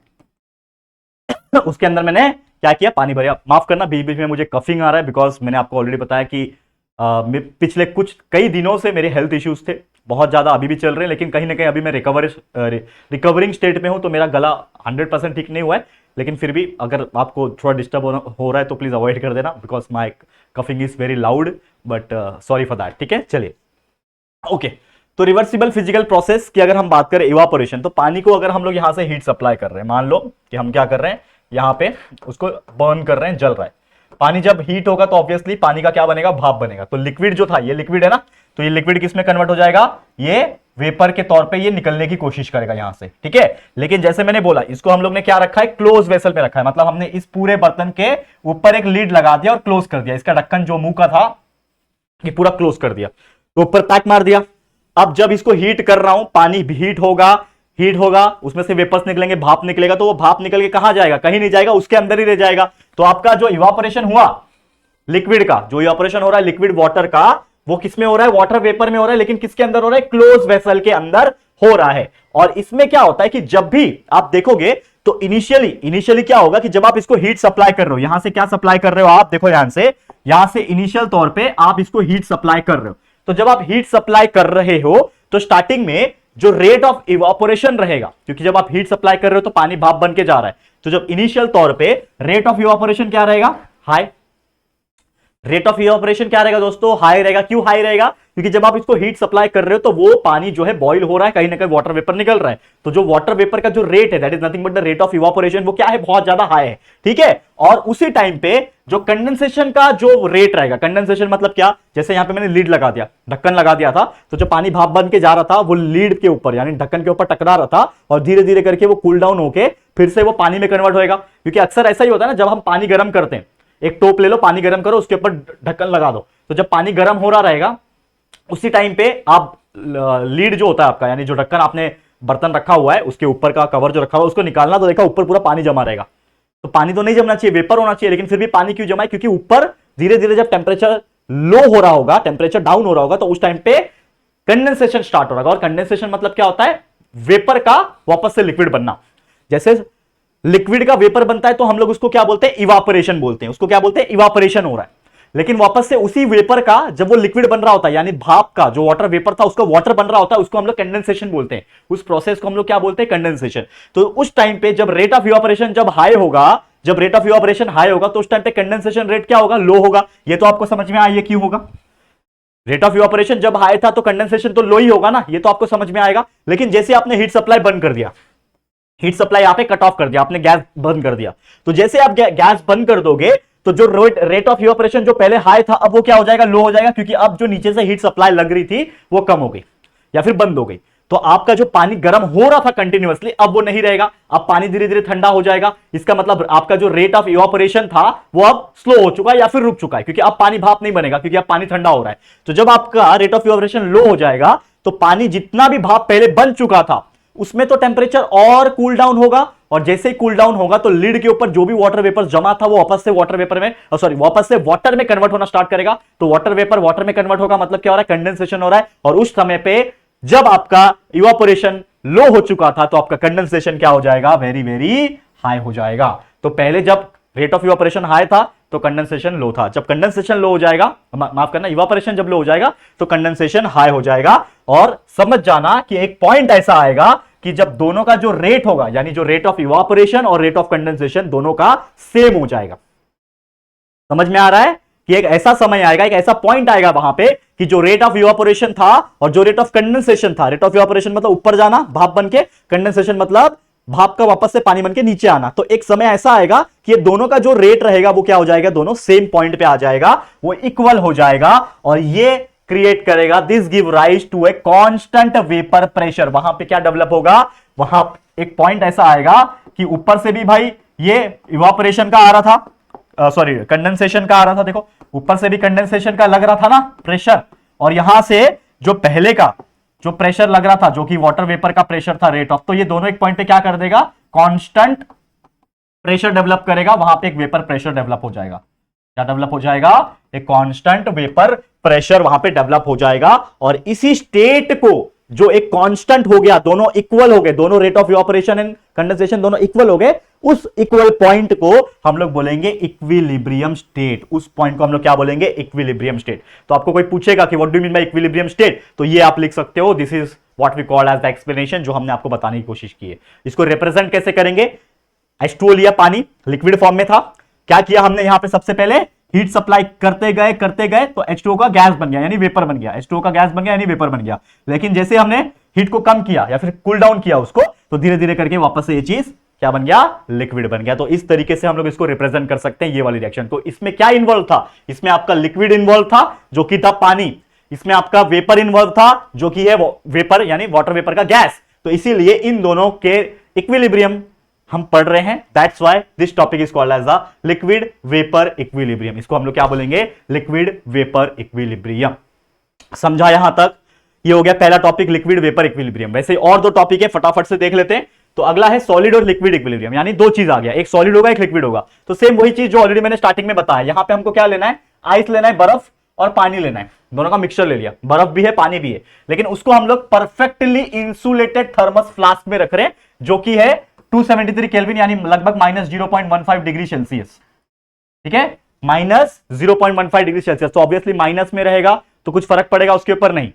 उसके अंदर मैंने क्या किया? पानी भरा। माफ करना बीच बीच में मुझे कफिंग आ रहा है, बिकॉज मैंने आपको ऑलरेडी बताया कि पिछले कई दिनों से मेरे हेल्थ इश्यूज थे, बहुत ज्यादा अभी भी चल रहे हैं, लेकिन कहीं ना कहीं अभी मैं रिकवरिंग स्टेट में हूं, तो मेरा गला 100% ठीक नहीं हुआ है। लेकिन फिर भी अगर आपको थोड़ा डिस्टर्ब हो रहा है तो प्लीज अवॉइड कर देना, because my coughing is very loud, but sorry for that. ठीक है, चलिए ओके। तो रिवर्सिबल फिजिकल प्रोसेस की अगर हम बात करें, इवापोरेशन, तो पानी को अगर हम लोग यहां से हीट सप्लाई कर रहे हैं, मान लो कि हम क्या कर रहे हैं, यहां पे उसको बर्न कर रहे हैं, जल रहा है, पानी जब हीट होगा तो ऑब्वियसली पानी का क्या बनेगा, भाप बनेगा। तो लिक्विड जो था, ये लिक्विड है ना, तो ये लिक्विड किस में कन्वर्ट हो जाएगा, ये वेपर के तौर पे ये निकलने की कोशिश करेगा यहां से, ठीक है। लेकिन जैसे मैंने बोला, इसको हम लोग ने क्या रखा है, क्लोज वेसल में रखा है, मतलब हमने इस पूरे बर्तन के ऊपर एक लीड लगा दिया और क्लोज कर दिया, इसका ढक्कन जो मुंह का था ये पूरा क्लोज कर दिया, तो ऊपर पैक मार दिया। अब जब इसको हीट कर रहा हूं, पानी हीट होगा, उसमें से वेपर्स निकलेंगे, भाप निकलेगा, तो वो भाप निकल के कहां जाएगा, कहीं नहीं जाएगा, उसके अंदर ही रह जाएगा। तो आपका जो इवापोरेशन हुआ लिक्विड का, जो इवापोरेशन हो रहा है लिक्विड वाटर का, वो किसमें हो रहा है, वाटर वेपर में हो रहा है, लेकिन किसके अंदर हो रहा है, क्लोज वेसल के अंदर हो रहा है। और इसमें क्या होता है कि जब भी आप देखोगे तो इनिशियली क्या होगा कि जब आप इसको हीट सप्लाई कर रहे हो, यहां से क्या सप्लाई कर रहे हो आप, देखो यहां से इनिशियल तौर पे आप इसको हीट सप्लाई कर रहे हो। तो जब आप हीट सप्लाई कर रहे हो तो स्टार्टिंग में जो रेट ऑफ इवापोरेशन रहेगा, क्योंकि जब आप हीट सप्लाई कर रहे हो तो पानी भाप बन के जा रहा है, तो जब इनिशियल तौर पे रेट ऑफ इवापोरेशन क्या रहेगा, हाई। रेट ऑफ इवापोरेशन क्या रहेगा दोस्तों, हाई रहेगा। क्यों हाई रहेगा, क्योंकि जब आप इसको हीट सप्लाई कर रहे हो तो वो पानी जो है बॉईल हो रहा है, कहीं ना कहीं वाटर वेपर निकल रहा है, तो जो वाटर वेपर का जो रेट है, that is nothing but the rate of evaporation, वो क्या है, बहुत ज्यादा हाई है, ठीक है। और उसी टाइम पे जो कंडेंसेशन का जो रेट रहेगा, कंडेंसेशन मतलब क्या, जैसे यहां पे मैंने लीड लगा दिया, ढक्कन लगा दिया था, तो जो पानी भाप बन के जा रहा था वो लीड के ऊपर यानी ढक्कन के ऊपर टकरा रहा था, और धीरे धीरे करके वो कूल डाउन होके फिर से वो पानी में कन्वर्ट होएगा। क्योंकि अक्सर ऐसा ही होता है ना, जब हम पानी गर्म करते हैं, एक टोप ले लो, पानी गर्म करो, उसके ऊपर ढक्कन लगा दो, तो जब पानी गर्म हो रहा रहेगा उसी टाइम पे आप लीड जो होता है आपका, यानी जो ढक्कन आपने बर्तन रखा हुआ है उसके ऊपर का कवर जो रखा हुआ है उसको निकालना, तो देखा ऊपर पूरा पानी जमा रहेगा। तो पानी तो नहीं जमना चाहिए, वेपर होना चाहिए, लेकिन फिर भी पानी क्यों जमा है, क्योंकि ऊपर धीरे धीरे जब टेम्परेचर लो हो रहा होगा, टेम्परेचर डाउन हो रहा होगा, तो उस टाइम पे कंडेंसेशन स्टार्ट हो रहा होगा। और कंडेंसेशन मतलब क्या होता है, वेपर का वापस से लिक्विड बनना। जैसे लिक्विड का वेपर बनता है तो हम लोग उसको क्या बोलते हैं, इवापोरेशन बोलते हैं, उसको क्या बोलते हैं, इवापोरेशन हो रहा है। लेकिन वापस से उसी वेपर का जब वो लिक्विड बन रहा होता है, यानी भाप का जो वाटर वेपर था उसका वाटर बन रहा होता है, उसको हम लोग कंडेंसेशन बोलते हैं, उस प्रोसेस को हम लोग क्या बोलते हैं, कंडेंसेशन। तो उस टाइम पे जब रेट ऑफ इवापोरेशन जब हाई होगा, जब रेट ऑफ इवापोरेशन हाई होगा तो उस टाइम पे कंडेंसेशन रेट क्या होगा, लो होगा। ये तो आपको समझ में आया ये क्यों होगा, रेट ऑफ इवापोरेशन जब हाई था तो कंडेंसेशन तो लो ही होगा ना, ये तो आपको समझ में आएगा। लेकिन जैसे आपने हीट सप्लाई बंद कर दिया, हीट सप्लाई यहां पे कट ऑफ कर दिया आपने, गैस बंद कर दिया, तो जैसे आप गैस बंद कर दोगे तो जो रेट ऑफ इवापोरेशन जो पहले हाई था अब वो क्या हो जाएगा, लो हो जाएगा, क्योंकि अब जो नीचे से हीट सप्लाई लग रही थी वो कम हो गई या फिर बंद हो गई। तो आपका जो पानी गर्म हो रहा था कंटिन्यूअसली अब वो नहीं रहेगा, अब पानी धीरे धीरे ठंडा हो जाएगा। इसका मतलब आपका जो रेट ऑफ इवापोरेशन था वो अब स्लो हो चुका है या फिर रुक चुका है, क्योंकि अब पानी भाप नहीं बनेगा, क्योंकि अब पानी ठंडा हो रहा है। तो जब आपका रेट ऑफ इवापोरेशन लो हो जाएगा तो पानी जितना भी भाप पहले बन चुका था उसमें तो टेम्परेचर और कूल डाउन होगा, और जैसे ही कूल डाउन होगा तो लीड के ऊपर जो भी वाटर वेपर जमा था वो वापस से वाटर वेपर में वापस से वाटर में कन्वर्ट होना स्टार्ट करेगा। तो वाटर वेपर वाटर में कन्वर्ट होगा, मतलब क्या हो रहा है, कंडेंसेशन हो रहा है। और उस समय पे जब आपका इवापोरेशन लो हो चुका था तो आपका कंडेंसेशन क्या हो जाएगा, वेरी वेरी हाई हो जाएगा। तो पहले जब रेट ऑफ इवापोरेशन हाई था तो कंडेंसेशन लो था, जब कंडेंसेशन लो हो जाएगा, माफ करना, इवापोरेशन जब लो हो जाएगा तो कंडेंसेशन हाई हो जाएगा। और समझ जाना कि एक पॉइंट ऐसा आएगा कि जब दोनों का जो रेट होगा, यानी जो रेट ऑफ इवापोरेशन और रेट ऑफ कंडेंसेशन दोनों का सेम हो जाएगा। समझ में आ रहा है कि एक ऐसा समय आएगा, एक ऐसा पॉइंट आएगा वहां पे कि जो रेट ऑफ इवापोरेशन था और जो रेट ऑफ कंडेंसेशन था, रेट ऑफ इवापोरेशन मतलब ऊपर जाना भाप बन के, कंडेंसेशन मतलब भाप का वापस से पानी बन के नीचे आना। तो एक समय ऐसा आएगा कि ये दोनों का जो रेट रहेगा वो क्या हो जाएगा, दोनों सेम पॉइंट पे आ जाएगा, वो इक्वल हो जाएगा, और ये क्रिएट करेगा, this give rise to a constant vapour pressure. वहां पे क्या डेवलप होगा, वहां एक पॉइंट ऐसा आएगा कि ऊपर से भी भाई ये इवापोरेशन का आ रहा था, सॉरी कंडेंसेशन का आ रहा था, देखो ऊपर से भी कंडेंसेशन का लग रहा था ना प्रेशर, और यहां से जो पहले का जो प्रेशर लग रहा था जो कि वाटर वेपर का प्रेशर था रेट ऑफ, तो ये दोनों एक पॉइंट पे क्या कर देगा, कांस्टेंट प्रेशर डेवलप करेगा, वहां पे एक वेपर प्रेशर डेवलप हो जाएगा। क्या डेवलप हो जाएगा, एक कांस्टेंट वेपर प्रेशर वहां पे डेवलप हो जाएगा। और इसी स्टेट को जो एक कांस्टेंट हो गया, दोनों इक्वल हो गए, दोनों rate of evaporation and condensation दोनों इक्वल हो गए, उस इक्वल पॉइंट को हम लोग बोलेंगे इक्विलिब्रियम स्टेट। उस पॉइंट को हम लोग क्या बोलेंगे, इक्विलिब्रियम स्टेट। तो आपको कोई पूछेगा कि what do you mean by equilibrium state, तो ये आप लिख सकते हो, this is what we call as the explanation, जो हमने आपको बताने की कोशिश की है। इसको रिप्रेजेंट कैसे करेंगे, H2O लिया, पानी लिक्विड फॉर्म में था, क्या किया हमने यहां पे, सबसे पहले हीट सप्लाई करते गए तो H2O का गैस बन गया, यानी वेपर बन गया, H2O का गैस बन गया यानी वेपर बन गया। लेकिन जैसे हमने हीट को कम किया या फिर कूल डाउन किया उसको, तो धीरे धीरे करके वापस से ये चीज क्या बन गया, लिक्विड बन गया। तो इस तरीके से हम लोग इसको रिप्रेजेंट कर सकते हैं ये वाली रिएक्शन। तो इसमें क्या इन्वॉल्व था, इसमें आपका लिक्विड इन्वॉल्व था जो कि था पानी, इसमें आपका वेपर इन्वॉल्व था जो कि है वेपर यानी वाटर वेपर का गैस। तो इसीलिए इन दोनों के इक्विलिब्रियम हम पढ़ रहे हैं। That's why this topic is called as the liquid vapour equilibrium. इसको हम लोग क्या बोलेंगे, लिक्विड वेपर इक्विलिब्रियम। समझा यहां तक? ये हो गया पहला टॉपिक, लिक्विड वेपर इक्विलिब्रियम। वैसे और दो टॉपिक है, फटाफट से देख लेते हैं। तो अगला है सॉलिड और लिक्विड इक्विलिब्रियम, यानी दो चीज आ गया, एक सॉलिड होगा एक लिक्विड होगा। तो सेम वही चीज जो ऑलरेडी मैंने स्टार्टिंग में बताया। यहां पे हमको क्या लेना है, आइस लेना है, बर्फ और पानी लेना है, दोनों का मिक्सचर ले लिया। बर्फ भी है पानी भी है, लेकिन उसको हम लोग परफेक्टली इंसुलेटेड थर्मस फ्लास्क में रख रहे हैं जो कि है 273 केल्विन यानी लगभग -0.15 डिग्री सेल्सियस। ठीक है, -0.15 डिग्री सेल्सियस। तो ऑब्वियसली माइनस में रहेगा तो कुछ फर्क पड़ेगा उसके ऊपर नहीं।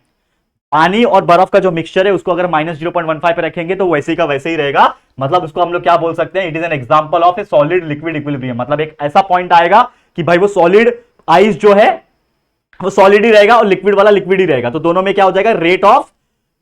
पानी और बर्फ का जो मिक्सचर है उसको अगर -0.15 पे रखेंगे तो वैसे का वैसे ही रहेगा। मतलब उसको हम लोग क्या बोल सकते हैं, it is an example of A solid liquid equilibrium. मतलब एक ऐसा पॉइंट आएगा कि भाई वो सॉलिड आइस जो है वो सॉलिड ही रहेगा और लिक्विड वाला लिक्विड ही रहेगा। तो दोनों में क्या हो जाएगा, रेट ऑफ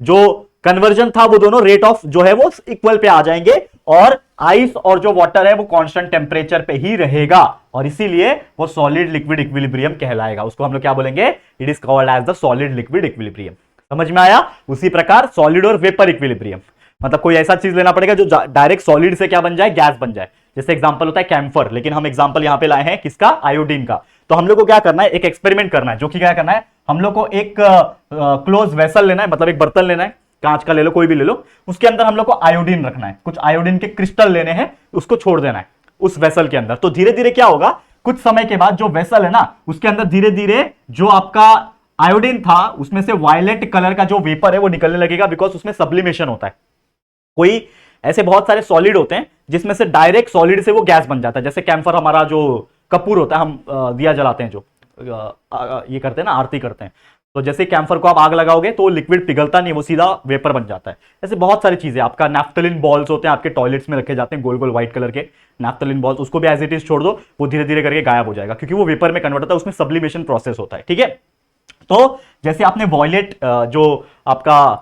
जो कन्वर्जन था वो दोनों रेट ऑफ जो है वो इक्वल पे आ जाएंगे, और आइस और जो वाटर है वो कांस्टेंट टेम्परेचर पे ही रहेगा, और इसीलिए वो सॉलिड लिक्विड इक्विलिब्रियम कहलाएगा। उसको हम लोग क्या बोलेंगे, it is called as the solid liquid equilibrium. समझ में आया? उसी प्रकार सॉलिड और वेपर इक्विलिब्रियम, मतलब कोई ऐसा चीज लेना पड़ेगा जो डायरेक्ट सॉलिड से क्या बन जाए, गैस बन जाए। जैसे एग्जांपल होता है कैम्फर, लेकिन हम एग्जांपल यहां पे लाए हैं किसका, आयोडीन का। तो हम लोग को क्या करना है, एक एक्सपेरिमेंट करना है, जो कि क्या करना है, हम लोग को एक क्लोज वेसल लेना है, मतलब एक बर्तन लेना है, कांच का ले लो कोई भी ले लो, उसके अंदर हम लोग को आयोडीन रखना है, कुछ आयोडीन के क्रिस्टल लेने हैं, उसको छोड़ देना है उस वेसल के अंदर। तो धीरे धीरे क्या होगा, कुछ समय के बाद जो वेसल है ना उसके अंदर धीरे धीरे जो आपका आयोडीन था उसमें से वायलेट कलर का जो वेपर है वो निकलने लगेगा, बिकॉज उसमें सब्लिमेशन होता है। कोई ऐसे बहुत सारे सॉलिड होते हैं जिसमें से डायरेक्ट सॉलिड से वो गैस बन जाता है। जैसे कैम्फर, हमारा जो कपूर होता है, हम दिया जलाते हैं, जो ये करते हैं ना, आरती करते हैं, तो जैसे कैम्फर को आप आग लगाओगे तो लिक्विड पिघलता नहीं, वो सीधा वेपर बन जाता है। ऐसे बहुत सारी चीजें, आपका नैफ्थलीन बॉल्स होते हैं, आपके टॉयलेट्स में रखे जाते हैं, गोल गोल व्हाइट कलर के नैफ्थलीन बॉल्स, उसको भी एज इट इज छोड़ दो, वो धीरे धीरे करके गायब हो जाएगा, क्योंकि वो वेपर में कन्वर्ट होता है, उसमें सब्लिमेशन प्रोसेस होता है। ठीक है, तो जैसे आपने वॉयलेट जो आपका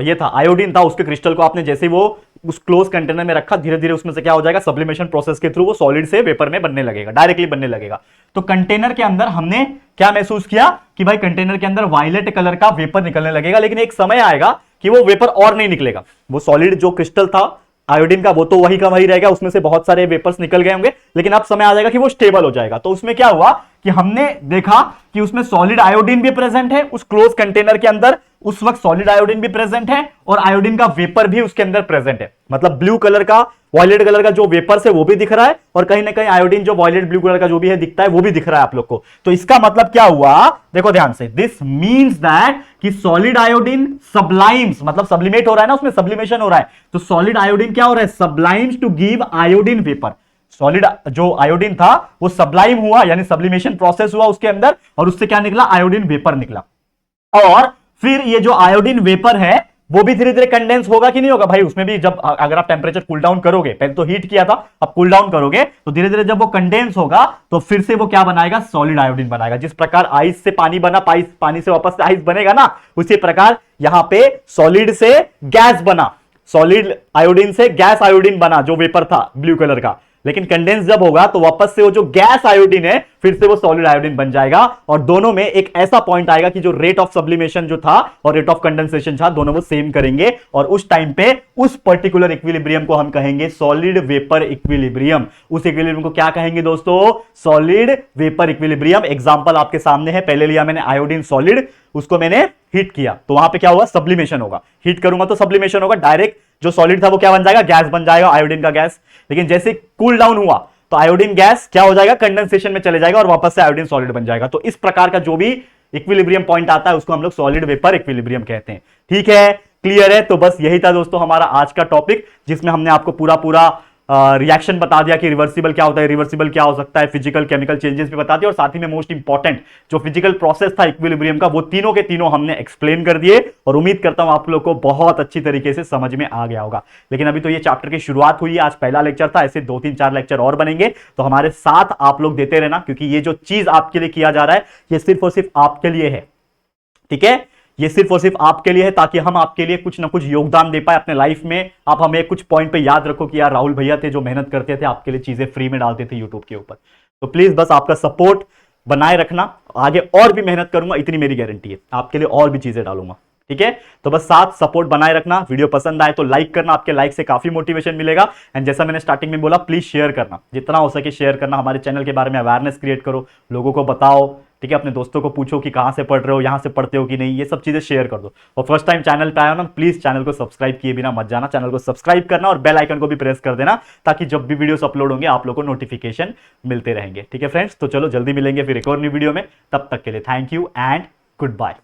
ये था आयोडीन था, उसके क्रिस्टल को आपने जैसे वो उस क्लोज कंटेनर में रखा, धीरे धीरे उसमें से क्या हो जाएगा, सब्लिमेशन प्रोसेस के थ्रू वो सॉलिड से वेपर में बनने लगेगा, डायरेक्टली बनने लगेगा। तो कंटेनर के अंदर हमने क्या महसूस किया कि भाई कंटेनर के अंदर वायलेट कलर का वेपर निकलने लगेगा, लेकिन एक समय आएगा कि वो वेपर और नहीं निकलेगा। वो सॉलिड जो क्रिस्टल था आयोडीन का वो तो वही का वही रहेगा, उसमें से बहुत सारे वेपर्स निकल गए होंगे, लेकिन अब समय आ जाएगा कि वो स्टेबल हो जाएगा। तो उसमें क्या हुआ कि हमने देखा कि उसमें सॉलिड आयोडीन भी प्रेजेंट है उस क्लोज कंटेनर के अंदर, उस वक्त सॉलिड आयोडीन भी प्रेजेंट है और आयोडीन का वेपर भी उसके अंदर प्रेजेंट है। मतलब ब्लू कलर का, वॉयलेट कलर का जो वेपर है वो भी दिख रहा है, और कहीं ना कहीं आयोडीन जो वॉयलेट ब्लू कलर का जो भी है दिखता है वो भी दिख रहा है आप लोग को। तो इसका मतलब क्या हुआ, देखो ध्यान से, दिस मींस दैट कि सॉलिड आयोडीन सब्लाइम्स, मतलब सब्लिमेट हो रहा है ना, उसमें सब्लिमेशन हो रहा है, तो सॉलिड आयोडीन क्या हो रहा है, sublimes to give iodine vapour. Solid जो आयोडीन था वो सब्लाइम हुआ, यानी सब्लिमेशन प्रोसेस हुआ उसके अंदर, और उससे क्या निकला, आयोडीन वेपर निकला। और फिर ये जो आयोडीन वेपर है वो भी धीरे धीरे कंडेंस होगा कि नहीं होगा भाई, उसमें भी जब अगर आप टेम्परेचर कूल डाउन करोगे, पहले तो हीट किया था, अब कूल डाउन करोगे तो धीरे धीरे जब वो कंडेंस होगा तो फिर से वो क्या बनाएगा, सॉलिड आयोडीन बनाएगा। जिस प्रकार आइस से पानी बना, पानी से वापस से आइस बनेगा ना, उसी प्रकार यहां पे सॉलिड से गैस बना, सॉलिड आयोडीन से गैस आयोडीन बना जो वेपर था ब्लू कलर का, लेकिन कंडेंस जब होगा तो वापस से वो जो गैस आयोडीन है फिर से वो सॉलिड आयोडीन बन जाएगा, और दोनों में एक ऐसा पॉइंट आएगा कि जो रेट ऑफ सब्लिमेशन जो था और रेट ऑफ कंडेंसेशन था दोनों वो सेम करेंगे, और उस टाइम पे उस पर्टिकुलर इक्विलिब्रियम को हम कहेंगे सॉलिड वेपर इक्विलिब्रियम। उस इक्विलिब्रियम को क्या कहेंगे दोस्तों, सॉलिड वेपर इक्विलिब्रियम। एग्जांपल आपके सामने है, पहले लिया मैंने आयोडीन सॉलिड, उसको मैंने हीट किया तो वहां पे क्या हुआ, सब्लिमेशन होगा, हीट करूंगा तो सब्लिमेशन होगा, डायरेक्ट जो सॉलिड था वो क्या बन जाएगा, गैस बन जाएगा, आयोडीन का गैस। लेकिन जैसे कूल डाउन हुआ तो आयोडीन गैस क्या हो जाएगा, कंडेंसेशन में चले जाएगा और वापस से आयोडीन सॉलिड बन जाएगा। तो इस प्रकार का जो भी इक्विलिब्रियम पॉइंट आता है उसको हम लोग सॉलिड वेपर इक्विलिब्रियम कहते हैं। ठीक है, क्लियर है? तो बस यही था दोस्तों हमारा आज का टॉपिक, जिसमें हमने आपको पूरा रिएक्शन बता दिया कि रिवर्सिबल क्या होता है, रिवर्सिबल क्या हो सकता है, फिजिकल केमिकल चेंजेस भी बता दिया, और साथ ही में मोस्ट इंपॉर्टेंट जो फिजिकल प्रोसेस था इक्विलिब्रियम का वो तीनों के तीनों हमने एक्सप्लेन कर दिए, और उम्मीद करता हूं आप लोग को बहुत अच्छी तरीके से समझ में आ गया होगा। लेकिन अभी तो ये चैप्टर की शुरुआत हुई है, आज पहला लेक्चर था, ऐसे 2-3-4 लेक्चर और बनेंगे, तो हमारे साथ आप लोग देते रहना, क्योंकि ये जो चीज आपके लिए किया जा रहा है ये सिर्फ और सिर्फ आपके लिए है। ठीक है, ये सिर्फ और सिर्फ आपके लिए है, ताकि हम आपके लिए कुछ ना कुछ योगदान दे पाए अपने लाइफ में। आप हमें कुछ पॉइंट पे याद रखो कि यार राहुल भैया थे जो मेहनत करते थे, आपके लिए चीजें फ्री में डालते थे यूट्यूब के ऊपर। तो प्लीज बस आपका सपोर्ट बनाए रखना, आगे और भी मेहनत करूंगा, इतनी मेरी गारंटी है, आपके लिए और भी चीजें डालूंगा। ठीक है, तो बस साथ सपोर्ट बनाए रखना। वीडियो पसंद आए तो लाइक करना, आपके लाइक से काफी मोटिवेशन मिलेगा। एंड जैसा मैंने स्टार्टिंग में बोला, प्लीज शेयर करना, जितना हो सके शेयर करना। हमारे चैनल के बारे में अवेयरनेस क्रिएट करो, लोगों को बताओ। ठीक है, अपने दोस्तों को पूछो कि कहां से पढ़ रहे हो, यहां से पढ़ते हो कि नहीं, ये सब चीजें शेयर कर दो। और फर्स्ट टाइम चैनल पे आया हो ना, प्लीज चैनल को सब्सक्राइब किए बिना मत जाना, चैनल को सब्सक्राइब करना और बेल आइकन को भी प्रेस कर देना, ताकि जब भी वीडियोस अपलोड होंगे आप लोगों को नोटिफिकेशन मिलते रहेंगे। ठीक है फ्रेंड्स, तो चलो जल्दी मिलेंगे फिर एक और न्यू वीडियो में। तब तक के लिए thank you and good bye.